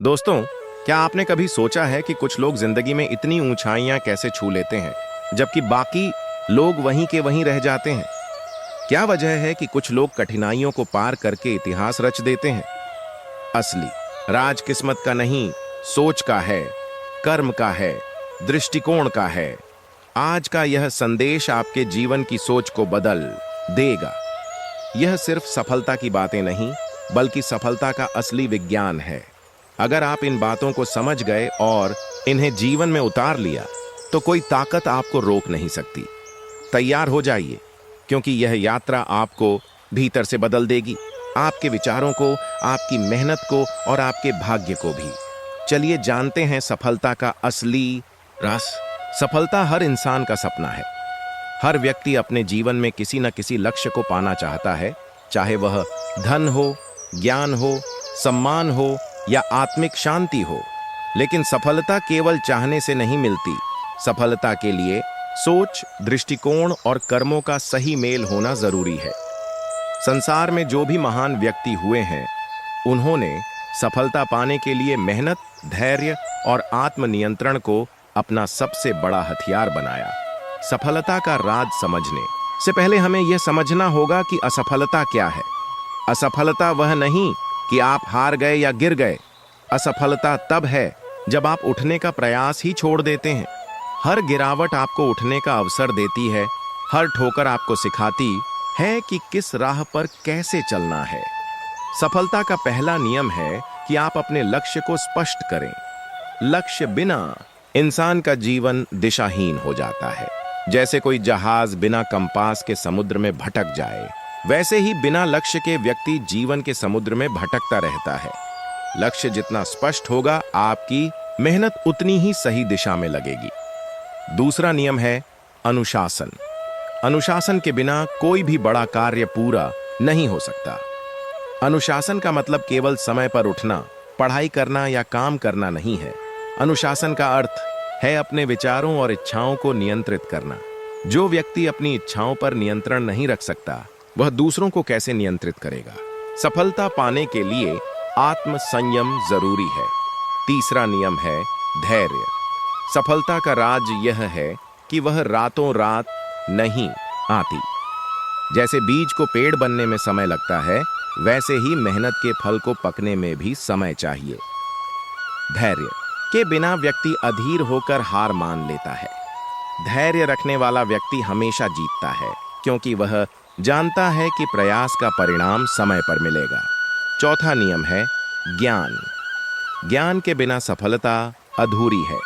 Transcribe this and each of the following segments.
दोस्तों, क्या आपने कभी सोचा है कि कुछ लोग जिंदगी में इतनी ऊंचाइयां कैसे छू लेते हैं, जबकि बाकी लोग वहीं के वहीं रह जाते हैं? क्या वजह है कि कुछ लोग कठिनाइयों को पार करके इतिहास रच देते हैं? असली राज किस्मत का नहीं, सोच का है, कर्म का है, दृष्टिकोण का है। आज का यह संदेश आपके जीवन की सोच को बदल देगा। यह सिर्फ सफलता की बातें नहीं, बल्कि सफलता का असली विज्ञान है। अगर आप इन बातों को समझ गए और इन्हें जीवन में उतार लिया, तो कोई ताकत आपको रोक नहीं सकती। तैयार हो जाइए, क्योंकि यह यात्रा आपको भीतर से बदल देगी, आपके विचारों को, आपकी मेहनत को और आपके भाग्य को भी। चलिए जानते हैं सफलता का असली राज। सफलता हर इंसान का सपना है। हर व्यक्ति अपने जीवन में किसी न किसी लक्ष्य को पाना चाहता है, चाहे वह धन हो, ज्ञान हो, सम्मान हो या आत्मिक शांति हो। लेकिन सफलता केवल चाहने से नहीं मिलती। सफलता के लिए सोच, दृष्टिकोण और कर्मों का सही मेल होना जरूरी है। संसार में जो भी महान व्यक्ति हुए हैं, उन्होंने सफलता पाने के लिए मेहनत, धैर्य और आत्मनियंत्रण को अपना सबसे बड़ा हथियार बनाया। सफलता का राज समझने से पहले हमें यह समझना होगा कि असफलता क्या है। असफलता वह नहीं कि आप हार गए या गिर गए। असफलता तब है जब आप उठने का प्रयास ही छोड़ देते हैं। हर गिरावट आपको उठने का अवसर देती है। हर ठोकर आपको सिखाती है कि किस राह पर कैसे चलना है। सफलता का पहला नियम है कि आप अपने लक्ष्य को स्पष्ट करें। लक्ष्य बिना इंसान का जीवन दिशाहीन हो जाता है। जैसे कोई जहाज बिना कंपास के समुद्र में भटक जाए, वैसे ही बिना लक्ष्य के व्यक्ति जीवन के समुद्र में भटकता रहता है। लक्ष्य जितना स्पष्ट होगा, आपकी मेहनत उतनी ही सही दिशा में लगेगी। दूसरा नियम है अनुशासन। अनुशासन के बिना कोई भी बड़ा कार्य पूरा नहीं हो सकता। अनुशासन का मतलब केवल समय पर उठना, पढ़ाई करना या काम करना नहीं है। अनुशासन का अर्थ है अपने विचारों और इच्छाओं को नियंत्रित करना। जो व्यक्ति अपनी इच्छाओं पर नियंत्रण नहीं रख सकता, वह दूसरों को कैसे नियंत्रित करेगा? सफलता पाने के लिए आत्म संयम जरूरी है। तीसरा नियम है धैर्य। सफलता का राज यह है कि वह रातों रात नहीं आती। जैसे बीज को पेड़ बनने में समय लगता है, वैसे ही मेहनत के फल को पकने में भी समय चाहिए। धैर्य के बिना व्यक्ति अधीर होकर हार मान लेता है। धैर्य रखने वाला व्यक्ति हमेशा जीतता है, क्योंकि वह जानता है कि प्रयास का परिणाम समय पर मिलेगा। चौथा नियम है ज्ञान। ज्ञान के बिना सफलता अधूरी है।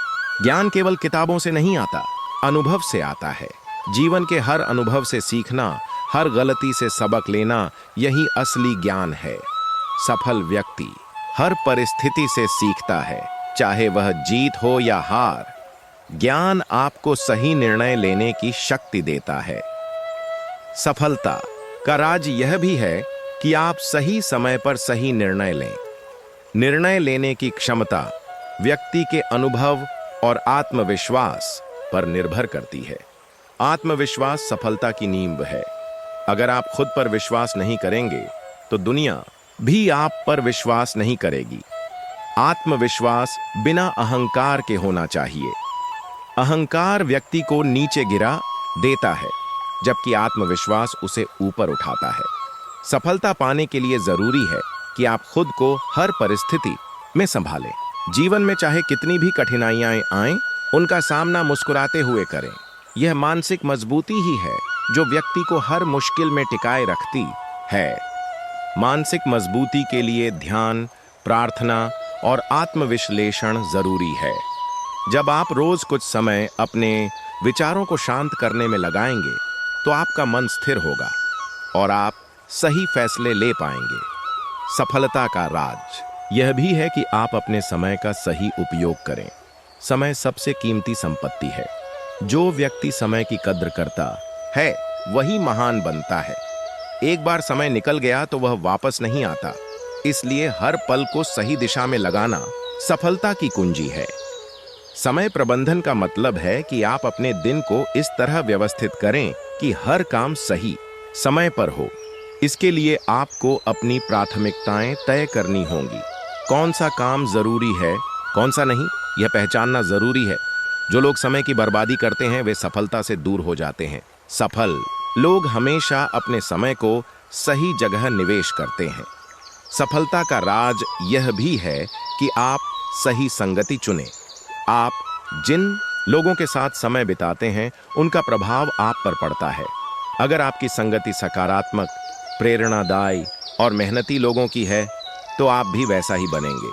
ज्ञान केवल किताबों से नहीं आता, अनुभव से आता है। जीवन के हर अनुभव से सीखना, हर गलती से सबक लेना, यही असली ज्ञान है। सफल व्यक्ति हर परिस्थिति से सीखता है, चाहे वह जीत हो या हार। ज्ञान आपको सही निर्णय लेने की शक्ति देता है। सफलता का राज यह भी है कि आप सही समय पर सही निर्णय लें। निर्णय लेने की क्षमता व्यक्ति के अनुभव और आत्मविश्वास पर निर्भर करती है। आत्मविश्वास सफलता की नींव है। अगर आप खुद पर विश्वास नहीं करेंगे, तो दुनिया भी आप पर विश्वास नहीं करेगी। आत्मविश्वास बिना अहंकार के होना चाहिए। अहंकार व्यक्ति को नीचे गिरा देता है, जबकि आत्मविश्वास उसे ऊपर उठाता है। सफलता पाने के लिए जरूरी है कि आप खुद को हर परिस्थिति में संभालें। जीवन में चाहे कितनी भी कठिनाइयां आएं, उनका सामना मुस्कुराते हुए करें। यह मानसिक मजबूती ही है जो व्यक्ति को हर मुश्किल में टिकाए रखती है। मानसिक मजबूती के लिए ध्यान, प्रार्थना और आत्मविश्लेषण जरूरी है। जब आप रोज कुछ समय अपने विचारों को शांत करने में लगाएंगे, तो आपका मन स्थिर होगा और आप सही फैसले ले पाएंगे। सफलता का राज यह भी है कि आप अपने समय का सही उपयोग करें। समय सबसे कीमती संपत्ति है। जो व्यक्ति समय की कद्र करता है, वही महान बनता है। एक बार समय निकल गया तो वह वापस नहीं आता। इसलिए हर पल को सही दिशा में लगाना सफलता की कुंजी है। समय प्रबंधन का मतलब है कि आप अपने दिन को इस तरह व्यवस्थित करें कि हर काम सही समय पर हो। इसके लिए आपको अपनी प्राथमिकताएं तय करनी होंगी। कौन सा काम जरूरी है, कौन सा नहीं, यह पहचानना जरूरी है। जो लोग समय की बर्बादी करते हैं वे सफलता से दूर हो जाते हैं। सफल लोग हमेशा अपने समय को सही जगह निवेश करते हैं। सफलता का राज यह भी है कि आप सही संगति चुनें। आप जिन लोगों के साथ समय बिताते हैं उनका प्रभाव आप पर पड़ता है। अगर आपकी संगति सकारात्मक, प्रेरणादायी और मेहनती लोगों की है तो आप भी वैसा ही बनेंगे।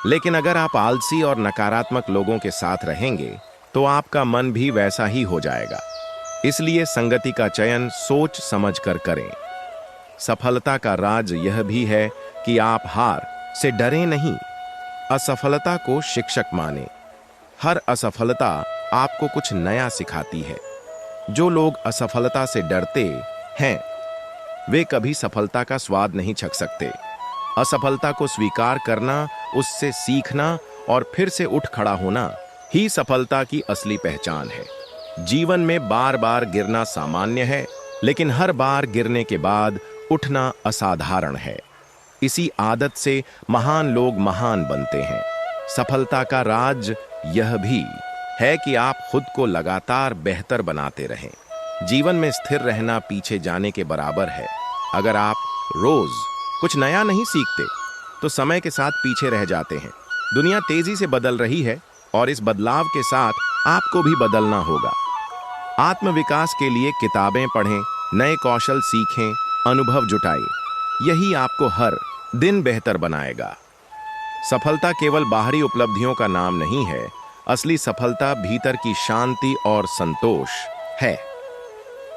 लेकिन अगर आप आलसी और नकारात्मक लोगों के साथ रहेंगे तो आपका मन भी वैसा ही हो जाएगा। इसलिए संगति का चयन सोच समझ कर करें। सफलता का राज यह भी है कि आप हार से डरें नहीं, असफलता को शिक्षक माने। हर असफलता आपको कुछ नया सिखाती है। जो लोग असफलता से डरते हैं वे कभी सफलता का स्वाद नहीं चख सकते। असफलता को स्वीकार करना, उससे सीखना और फिर से उठ खड़ा होना ही सफलता की असली पहचान है। जीवन में बार बार गिरना सामान्य है, लेकिन हर बार गिरने के बाद उठना असाधारण है। इसी आदत से महान लोग महान बनते हैं। सफलता का राज यह भी है कि आप खुद को लगातार बेहतर बनाते रहें। जीवन में स्थिर रहना पीछे जाने के बराबर है। अगर आप रोज कुछ नया नहीं सीखते तो समय के साथ पीछे रह जाते हैं। दुनिया तेजी से बदल रही है और इस बदलाव के साथ आपको भी बदलना होगा। आत्मविकास के लिए किताबें पढ़ें, नए कौशल सीखें, अनुभव जुटाएं। यही आपको हर दिन बेहतर बनाएगा। सफलता केवल बाहरी उपलब्धियों का नाम नहीं है। असली सफलता भीतर की शांति और संतोष है।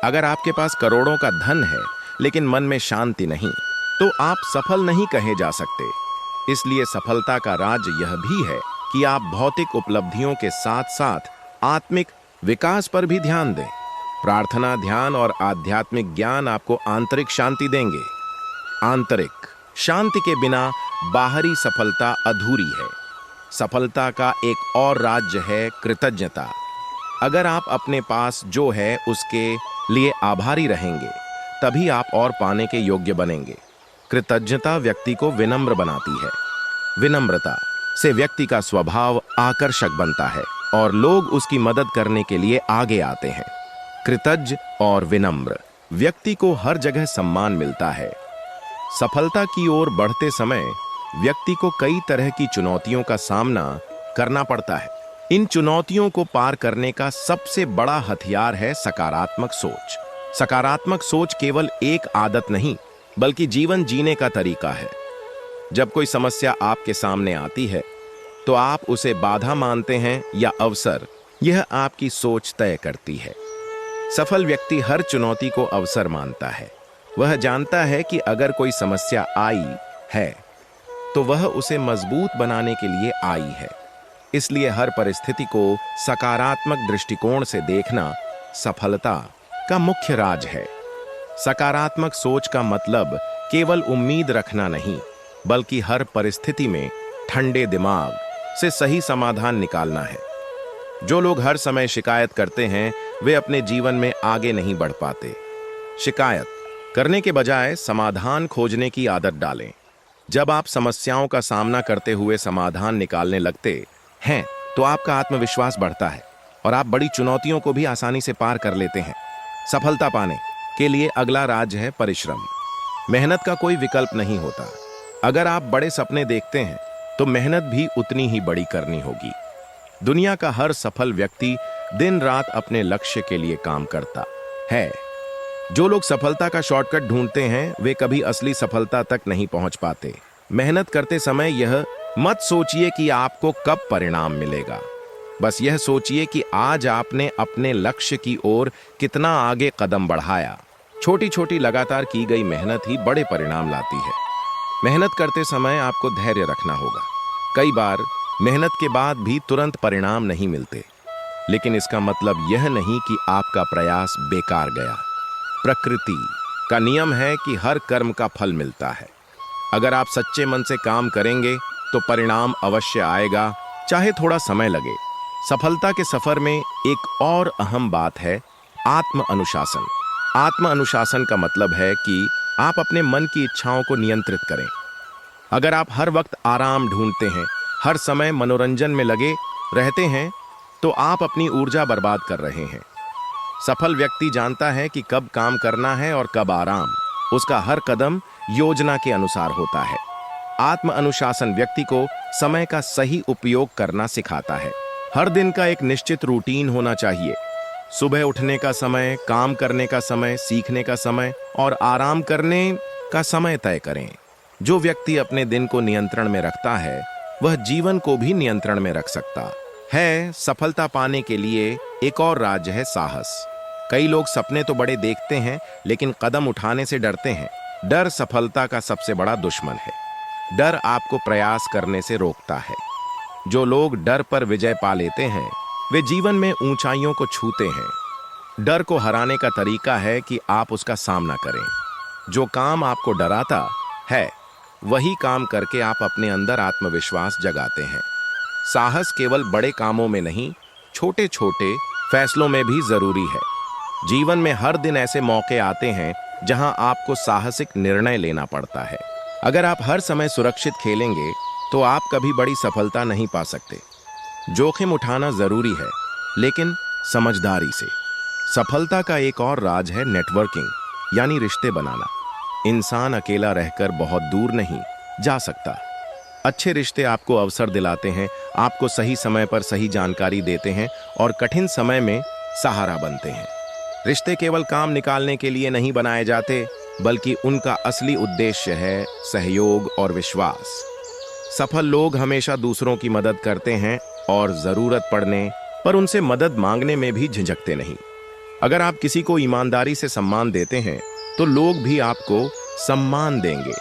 अगर आपके पास करोड़ों का धन है लेकिन मन में शांति नहीं तो आप सफल नहीं कहे जा सकते। इसलिए सफलता का राज यह भी है कि आप भौतिक उपलब्धियों के साथ साथ आत्मिक विकास पर भी ध्यान दें। प्रार्थना, ध्यान और आध्यात्मिक ज्ञान आपको आंतरिक शांति देंगे। आंतरिक शांति के बिना बाहरी सफलता अधूरी है। सफलता का एक और राज्य है कृतज्ञता। अगर आप अपने पास जो है उसके लिए आभारी रहेंगे तभी आप और पाने के योग्य बनेंगे। कृतज्ञता व्यक्ति को विनम्र बनाती है। विनम्रता से व्यक्ति का स्वभाव आकर्षक बनता है और लोग उसकी मदद करने के लिए आगे आते हैं। कृतज्ञ और विनम्र व्यक्ति को हर जगह सम्मान मिलता है। सफलता की ओर बढ़ते समय व्यक्ति को कई तरह की चुनौतियों का सामना करना पड़ता है। इन चुनौतियों को पार करने का सबसे बड़ा हथियार है सकारात्मक सोच। सकारात्मक सोच केवल एक आदत नहीं बल्कि जीवन जीने का तरीका है। जब कोई समस्या आपके सामने आती है तो आप उसे बाधा मानते हैं या अवसर, यह आपकी सोच तय करती है। सफल व्यक्ति हर चुनौती को अवसर मानता है। वह जानता है कि अगर कोई समस्या आई है तो वह उसे मजबूत बनाने के लिए आई है। इसलिए हर परिस्थिति को सकारात्मक दृष्टिकोण से देखना सफलता का मुख्य राज है। सकारात्मक सोच का मतलब केवल उम्मीद रखना नहीं बल्कि हर परिस्थिति में ठंडे दिमाग से सही समाधान निकालना है। जो लोग हर समय शिकायत करते हैं वे अपने जीवन में आगे नहीं बढ़ पाते। शिकायत करने के बजाय समाधान खोजने की आदत डालें। जब आप समस्याओं का सामना करते हुए समाधान निकालने लगते हैं तो आपका आत्मविश्वास बढ़ता है और आप बड़ी चुनौतियों को भी आसानी से पार कर लेते हैं। सफलता पाने के लिए अगला राज है परिश्रम। मेहनत का कोई विकल्प नहीं होता। अगर आप बड़े सपने देखते हैं तो मेहनत भी उतनी ही बड़ी करनी होगी। दुनिया का हर सफल व्यक्ति दिन रात अपने लक्ष्य के लिए काम करता है। जो लोग सफलता का शॉर्टकट ढूंढते हैं वे कभी असली सफलता तक नहीं पहुंच पाते। मेहनत करते समय यह मत सोचिए कि आपको कब परिणाम मिलेगा। बस यह सोचिए कि आज आपने अपने लक्ष्य की ओर कितना आगे कदम बढ़ाया। छोटी छोटी लगातार की गई मेहनत ही बड़े परिणाम लाती है। मेहनत करते समय आपको धैर्य रखना होगा। कई बार मेहनत के बाद भी तुरंत परिणाम नहीं मिलते, लेकिन इसका मतलब यह नहीं कि आपका प्रयास बेकार गया। प्रकृति का नियम है कि हर कर्म का फल मिलता है। अगर आप सच्चे मन से काम करेंगे तो परिणाम अवश्य आएगा, चाहे थोड़ा समय लगे। सफलता के सफर में एक और अहम बात है आत्म अनुशासन। आत्म अनुशासन का मतलब है कि आप अपने मन की इच्छाओं को नियंत्रित करें। अगर आप हर वक्त आराम ढूंढते हैं, हर समय मनोरंजन में लगे रहते हैं, तो आप अपनी ऊर्जा बर्बाद कर रहे हैं। सफल व्यक्ति जानता है कि कब काम करना है और कब आराम। उसका हर कदम योजना के अनुसार होता है। आत्म अनुशासन व्यक्ति को समय का सही उपयोग करना सिखाता है। हर दिन का एक निश्चित रूटीन होना चाहिए। सुबह उठने का समय, काम करने का समय, सीखने का समय और आराम करने का समय तय करें। जो व्यक्ति अपने दिन को नियंत्रण में रखता है, वह जीवन को भी नियंत्रण में रख सकता है। सफलता पाने के लिए एक और राज है साहस। कई लोग सपने तो बड़े देखते हैं, लेकिन कदम उठाने से डरते हैं। डर सफलता का सबसे बड़ा दुश्मन है। डर आपको प्रयास करने से रोकता है। जो लोग डर पर विजय पा लेते हैं, वे जीवन में ऊंचाइयों को छूते हैं। डर को हराने का तरीका है कि आप उसका सामना करें। जो काम आपको डराता है, वही काम करके आप अपने अंदर आत्मविश्वास जगाते हैं। साहस केवल बड़े कामों में नहीं, छोटे छोटे फैसलों में भी जरूरी है। जीवन में हर दिन ऐसे मौके आते हैं जहां आपको साहसिक निर्णय लेना पड़ता है। अगर आप हर समय सुरक्षित खेलेंगे, तो आप कभी बड़ी सफलता नहीं पा सकते। जोखिम उठाना जरूरी है, लेकिन समझदारी से। सफलता का एक और राज है नेटवर्किंग, यानी रिश्ते बनाना। इंसान अकेला रहकर बहुत दूर नहीं जा सकता। अच्छे रिश्ते आपको अवसर दिलाते हैं, आपको सही समय पर सही जानकारी देते हैं और कठिन समय में सहारा बनते हैं। रिश्ते केवल काम निकालने के लिए नहीं बनाए जाते, बल्कि उनका असली उद्देश्य है सहयोग और विश्वास। सफल लोग हमेशा दूसरों की मदद करते हैं और जरूरत पड़ने पर उनसे मदद मांगने में भी झिझकते नहीं। अगर आप किसी को ईमानदारी से सम्मान देते हैं, तो लोग भी आपको सम्मान देंगे।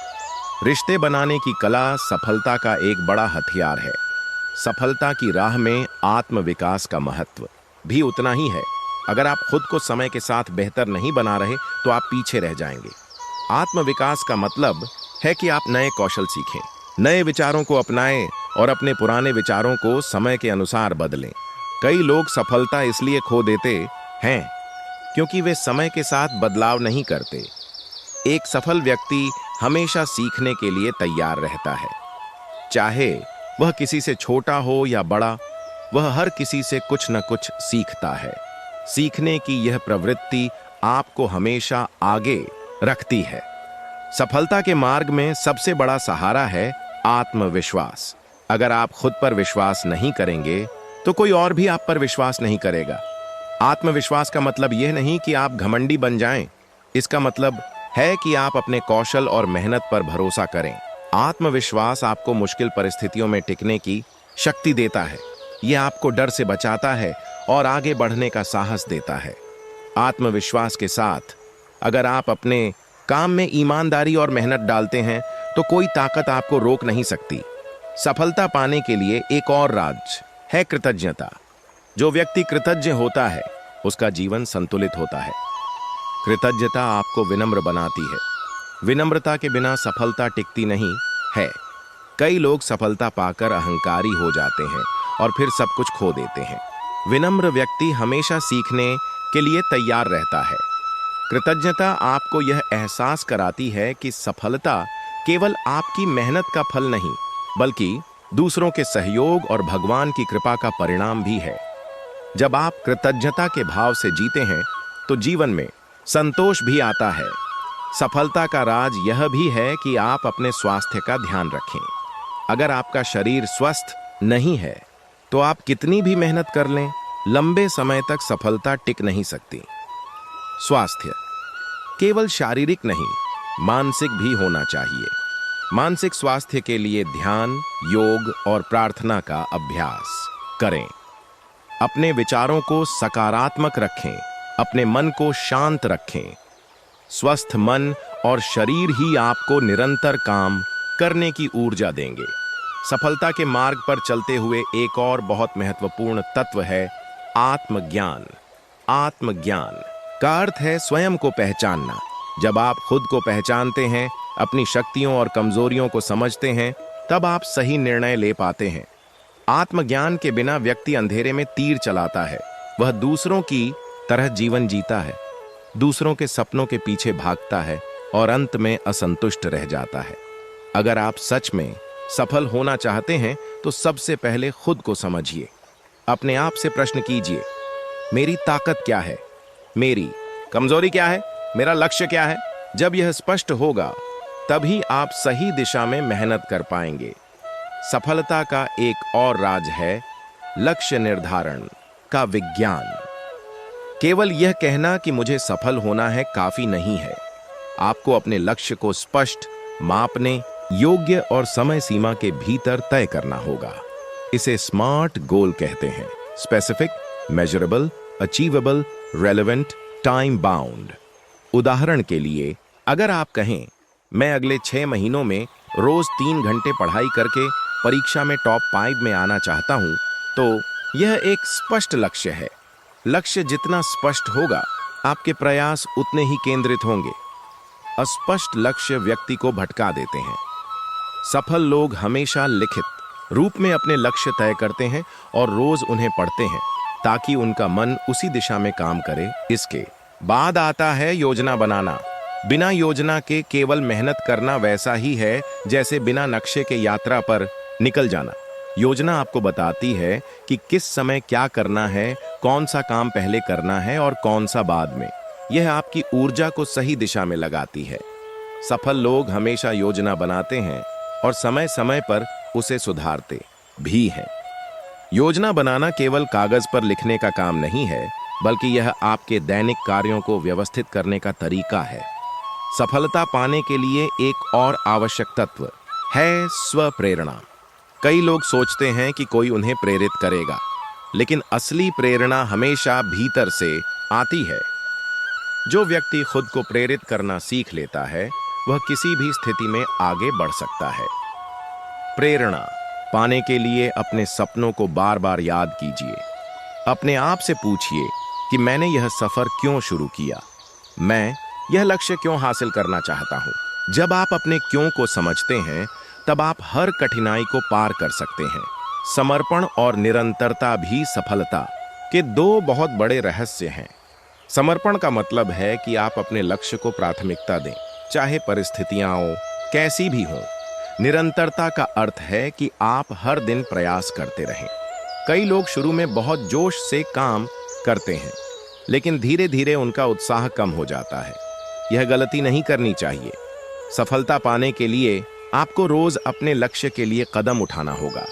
रिश्ते बनाने की कला सफलता का एक बड़ा हथियार है। सफलता की राह में आत्मविकास का महत्व भी उतना ही है। अगर आप खुद को समय के साथ बेहतर नहीं बना रहे, तो आप पीछे रह जाएंगे। आत्मविकास का मतलब है कि आप नए कौशल सीखें, नए विचारों को अपनाएं और अपने पुराने विचारों को समय के अनुसार बदलें। कई लोग सफलता इसलिए खो देते हैं क्योंकि वे समय के साथ बदलाव नहीं करते। एक सफल व्यक्ति हमेशा सीखने के लिए तैयार रहता है। चाहे वह किसी से छोटा हो या बड़ा, वह हर किसी से कुछ न कुछ सीखता है। सीखने की यह प्रवृत्ति आपको हमेशा आगे रखती है। सफलता के मार्ग में सबसे बड़ा सहारा है आत्मविश्वास। अगर आप खुद पर विश्वास नहीं करेंगे, तो कोई और भी आप पर विश्वास नहीं करेगा। आत्मविश्वास का मतलब यह नहीं कि आप घमंडी बन जाएं। इसका मतलब है कि आप अपने कौशल और मेहनत पर भरोसा करें। आत्मविश्वास आपको मुश्किल परिस्थितियों में टिकने की शक्ति देता है। यह आपको डर से बचाता है और आगे बढ़ने का साहस देता है। आत्मविश्वास के साथ अगर आप अपने काम में ईमानदारी और मेहनत डालते हैं, तो कोई ताकत आपको रोक नहीं सकती। सफलता पाने के लिए एक और राज है कृतज्ञता। जो व्यक्ति कृतज्ञ होता है, उसका जीवन संतुलित होता है। कृतज्ञता आपको विनम्र बनाती है। विनम्रता के बिना सफलता टिकती नहीं है। कई लोग सफलता पाकर अहंकारी हो जाते हैं और फिर सब कुछ खो देते हैं। विनम्र व्यक्ति हमेशा सीखने के लिए तैयार रहता है। कृतज्ञता आपको यह एहसास कराती है कि सफलता केवल आपकी मेहनत का फल नहीं, बल्कि दूसरों के सहयोग और भगवान की कृपा का परिणाम भी है। जब आप कृतज्ञता के भाव से जीते हैं, तो जीवन में संतोष भी आता है। सफलता का राज यह भी है कि आप अपने स्वास्थ्य का ध्यान रखें। अगर आपका शरीर स्वस्थ नहीं है, तो आप कितनी भी मेहनत कर लें, लंबे समय तक सफलता टिक नहीं सकती। स्वास्थ्य केवल शारीरिक नहीं, मानसिक भी होना चाहिए। मानसिक स्वास्थ्य के लिए ध्यान, योग और प्रार्थना का अभ्यास करें। अपने विचारों को सकारात्मक रखें, अपने मन को शांत रखें। स्वस्थ मन और शरीर ही आपको निरंतर काम करने की ऊर्जा देंगे। सफलता के मार्ग पर चलते हुए एक और बहुत महत्वपूर्ण तत्व है आत्मज्ञान। आत्मज्ञान का अर्थ है स्वयं को पहचानना। जब आप खुद को पहचानते हैं, अपनी शक्तियों और कमजोरियों को समझते हैं, तब आप सही निर्णय ले पाते हैं। आत्मज्ञान के बिना व्यक्ति अंधेरे में तीर चलाता है। वह दूसरों की तरह जीवन जीता है, दूसरों के सपनों के पीछे भागता है और अंत में असंतुष्ट रह जाता है। अगर आप सच में सफल होना चाहते हैं तो सबसे पहले खुद को समझिए। अपने आप से प्रश्न कीजिए, मेरी ताकत क्या है, मेरी कमजोरी क्या है, मेरा लक्ष्य क्या है। जब यह स्पष्ट होगा तभी आप सही दिशा में मेहनत कर पाएंगे। सफलता का एक और राज है लक्ष्य निर्धारण का विज्ञान। केवल यह कहना कि मुझे सफल होना है काफी नहीं है। आपको अपने लक्ष्य को स्पष्ट, मापने योग्य और समय सीमा के भीतर तय करना होगा। इसे स्मार्ट गोल कहते हैं। Specific, measurable, achievable, relevant, time bound. उदाहरण के लिए, अगर आप कहें मैं अगले 6 महीनों में रोज 3 घंटे पढ़ाई करके परीक्षा में टॉप 5 में आना चाहता हूं, तो यह एक स्पष्ट लक्ष्य है। लक्ष्य जितना स्पष्ट होगा, आपके प्रयास उतने ही केंद्रित होंगे। अस्पष्ट लक्ष्य व्यक्ति को भटका देते हैं। सफल लोग हमेशा लिखित रूप में अपने लक्ष्य तय करते हैं और रोज उन्हें पढ़ते हैं ताकि उनका मन उसी दिशा में काम करे। इसके बाद आता है योजना बनाना। बिना योजना के केवल मेहनत करना वैसा ही है जैसे बिना नक्शे के यात्रा पर निकल जाना। योजना आपको बताती है कि किस समय क्या करना है, कौन सा काम पहले करना है और कौन सा बाद में। यह आपकी ऊर्जा को सही दिशा में लगाती है। सफल लोग हमेशा योजना बनाते हैं और समय समय पर उसे सुधारते भी हैं। योजना बनाना केवल कागज पर लिखने का काम नहीं है, बल्कि यह आपके दैनिक कार्यों को व्यवस्थित करने का तरीका है। सफलता पाने के लिए एक और आवश्यक तत्व है स्वप्रेरणा। कई लोग सोचते हैं कि कोई उन्हें प्रेरित करेगा, लेकिन असली प्रेरणा हमेशा भीतर से आती है। जो व्यक्ति खुद को प्रेरित करना सीख लेता है, वह किसी भी स्थिति में आगे बढ़ सकता है। प्रेरणा पाने के लिए अपने सपनों को बार बार याद कीजिए। अपने आप से पूछिए कि मैंने यह सफर क्यों शुरू किया, मैं यह लक्ष्य क्यों हासिल करना चाहता हूं। जब आप अपने क्यों को समझते हैं, तब आप हर कठिनाई को पार कर सकते हैं। समर्पण और निरंतरता भी सफलता के 2 बहुत बड़े रहस्य हैं। समर्पण का मतलब है कि आप अपने लक्ष्य को प्राथमिकता दें, चाहे परिस्थितियां हो कैसी भी हो। निरंतरता का अर्थ है कि आप हर दिन प्रयास करते रहें। कई लोग शुरू में बहुत जोश से काम करते हैं, लेकिन धीरे धीरे उनका उत्साह कम हो जाता है। यह गलती नहीं करनी चाहिए। सफलता पाने के लिए आपको रोज अपने लक्ष्य के लिए कदम उठाना होगा।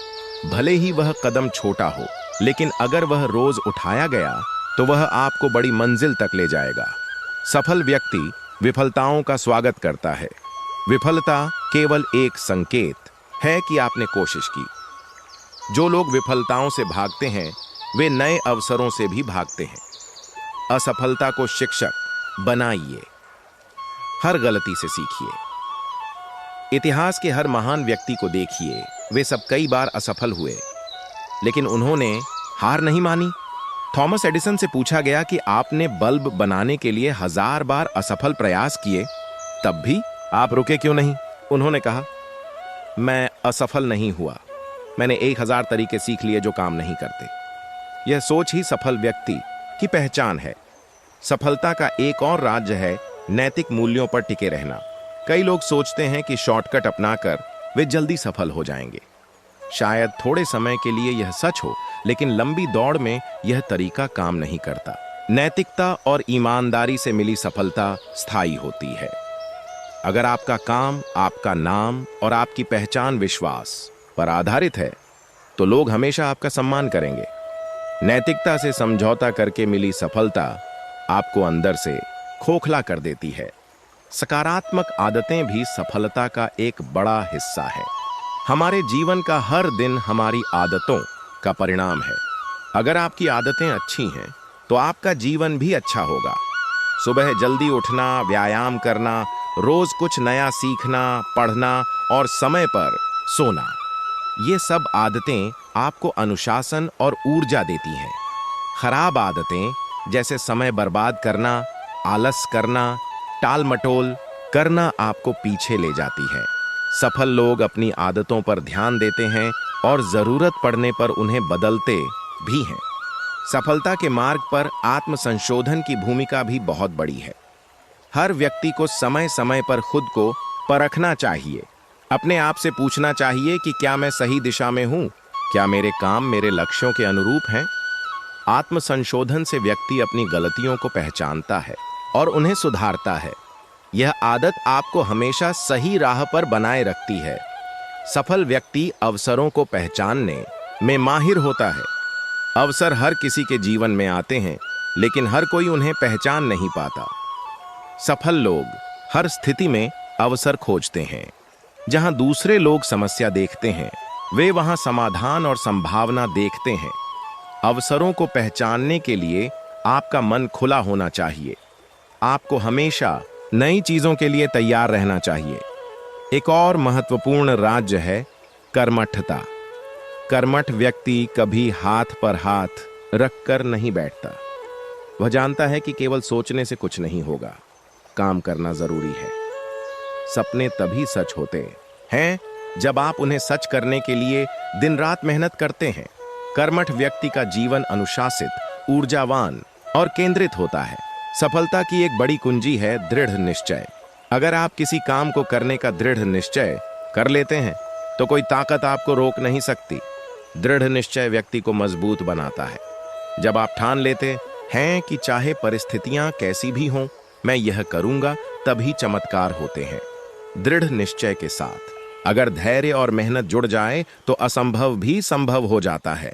भले ही वह कदम छोटा हो, लेकिन अगर वह रोज उठाया गया तो वह आपको बड़ी मंजिल तक ले जाएगा। सफल व्यक्ति विफलताओं का स्वागत करता है। विफलता केवल एक संकेत है कि आपने कोशिश की। जो लोग विफलताओं से भागते हैं, वे नए अवसरों से भी भागते हैं। असफलता को शिक्षक बनाइए, हर गलती से सीखिए। इतिहास के हर महान व्यक्ति को देखिए, वे सब कई बार असफल हुए, लेकिन उन्होंने हार नहीं मानी। थॉमस एडिसन से पूछा गया कि आपने बल्ब बनाने के लिए 1000 बार असफल प्रयास किए, तब भी आप रुके क्यों नहीं? उन्होंने कहा, मैं असफल नहीं हुआ, मैंने 1000 तरीके सीख लिए जो काम नहीं करते। यह सोच ही सफल व्यक्ति की पहचान है। सफलता का एक और राज है नैतिक मूल्यों पर टिके रहना। कई लोग सोचते हैं कि शॉर्टकट अपनाकर वे जल्दी सफल हो जाएंगे। शायद थोड़े समय के लिए यह सच हो, लेकिन लंबी दौड़ में यह तरीका काम नहीं करता। नैतिकता और ईमानदारी से मिली सफलता स्थायी होती है। अगर आपका काम, आपका नाम और आपकी पहचान विश्वास पर आधारित है, तो लोग हमेशा आपका सम्मान करेंगे। नैतिकता से समझौता करके मिली सफलता आपको अंदर से खोखला कर देती है। सकारात्मक आदतें भी सफलता का एक बड़ा हिस्सा है। हमारे जीवन का हर दिन हमारी आदतों का परिणाम है। अगर आपकी आदतें अच्छी हैं, तो आपका जीवन भी अच्छा होगा। सुबह जल्दी उठना, व्यायाम करना, रोज कुछ नया सीखना, पढ़ना और समय पर सोना, ये सब आदतें आपको अनुशासन और ऊर्जा देती हैं। खराब आदतें जैसे समय बर्बाद करना, आलस करना, टाल मटोल करना आपको पीछे ले जाती है। सफल लोग अपनी आदतों पर ध्यान देते हैं और जरूरत पड़ने पर उन्हें बदलते भी हैं। सफलता के मार्ग पर आत्म संशोधन की भूमिका भी बहुत बड़ी है। हर व्यक्ति को समय समय पर खुद को परखना चाहिए। अपने आप से पूछना चाहिए कि क्या मैं सही दिशा में हूं? क्या मेरे काम मेरे लक्ष्यों के अनुरूप हैं? आत्म संशोधन से व्यक्ति अपनी गलतियों को पहचानता है और उन्हें सुधारता है। यह आदत आपको हमेशा सही राह पर बनाए रखती है। सफल व्यक्ति अवसरों को पहचानने में माहिर होता है। अवसर हर किसी के जीवन में आते हैं, लेकिन हर कोई उन्हें पहचान नहीं पाता। सफल लोग हर स्थिति में अवसर खोजते हैं। जहां दूसरे लोग समस्या देखते हैं, वे वहां समाधान और संभावना देखते हैं। अवसरों को पहचानने के लिए आपका मन खुला होना चाहिए। आपको हमेशा नई चीजों के लिए तैयार रहना चाहिए। एक और महत्वपूर्ण राज्य है कर्मठता। कर्मठ व्यक्ति कभी हाथ पर हाथ रखकर नहीं बैठता। वह जानता है कि केवल सोचने से कुछ नहीं होगा, काम करना जरूरी है। सपने तभी सच होते हैं जब आप उन्हें सच करने के लिए दिन रात मेहनत करते हैं। कर्मठ व्यक्ति का जीवन अनुशासित, ऊर्जावान और केंद्रित होता है। सफलता की एक बड़ी कुंजी है दृढ़ निश्चय। अगर आप किसी काम को करने का दृढ़ निश्चय कर लेते हैं तो कोई ताकत आपको रोक नहीं सकती। दृढ़ निश्चय व्यक्ति को मजबूत बनाता है। जब आप ठान लेते हैं कि चाहे परिस्थितियां कैसी भी हों, मैं यह करूंगा, तभी चमत्कार होते हैं। दृढ़ निश्चय के साथ अगर धैर्य और मेहनत जुड़ जाए तो असंभव भी संभव हो जाता है।